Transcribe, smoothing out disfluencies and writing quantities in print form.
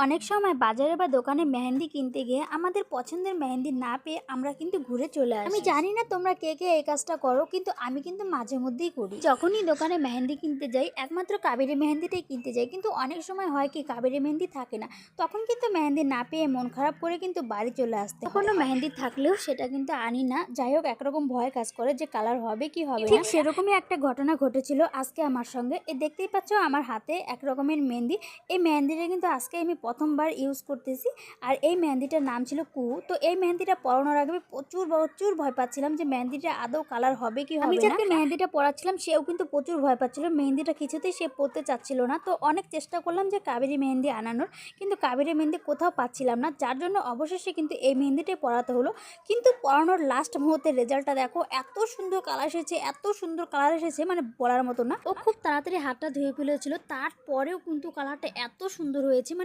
অনেক সময় বাজারে বা দোকানে মেহেন্দি কিনতে গিয়ে আমাদের পছন্দের মেহেন্দি না পেয়ে আমরা কিন্তু ঘুরে চলে আসি। আমি জানি না তোমরা কে কে এই কাজটা করো, কিন্তু আমি কিন্তু মাঝে মধ্যেই করি। যখনই দোকানে মেহেন্দি কিনতে যাই একমাত্র কাবেরি মেহেন্দিটাই কিনতে যাই, কিন্তু অনেক সময় হয় কি কাবেরি মেহেন্দি থাকে না, তখন কিন্তু মেহেন্দি না পেয়ে মন খারাপ করে কিন্তু বাড়ি চলে আসতে হয়। কোনো মেহেন্দি থাকলেও সেটা কিন্তু আনি না। যাই হোক, একরকম ভয় কাজ করে যে কালার হবে কি হবে না। ঠিক সেরকমই একটা ঘটনা ঘটেছিল আজকে আমার সঙ্গে। দেখতেই পাচ্ছ আমার হাতে এক রকমের মেহেন্দি। এই মেহেন্দিটা কিন্তু আজকে আমি প্রথমবার ইউজ করতেছি। আর এই মেহেন্দিটার নাম ছিল কুহু। তো এই মেহেন্দিটা পরানোর আগে প্রচুর প্রচুর ভয় পাচ্ছিলাম যে মেহেন্দিটা আদৌ কালার হবে কি হবে না। আমি যাকে মেহেন্দিটা পরাচ্ছিলাম সেও কিন্তু প্রচুর ভয় পাচ্ছিল, মেহেন্দিটা কিছুতেই সে পরতে চাচ্ছিল না। তো অনেক চেষ্টা করলাম যে কাবেরি মেহেন্দি আনানোর, কিন্তু কাবেরি মেহেন্দি কোথাও পাচ্ছিলাম না, যার জন্য অবশেষে কিন্তু এই মেহেন্দিটাই পরাতে হলো। কিন্তু পরানোর লাস্ট মুহূর্তের রেজাল্টটা দেখো, এত সুন্দর কালার এসেছে, এত সুন্দর কালার এসেছে, মানে বলার মতো না। ও খুব তাড়াতাড়ি হাতটা ধুয়ে ফেলেছিল, তারপরেও কিন্তু কালারটা এত সুন্দর হয়েছে, মানে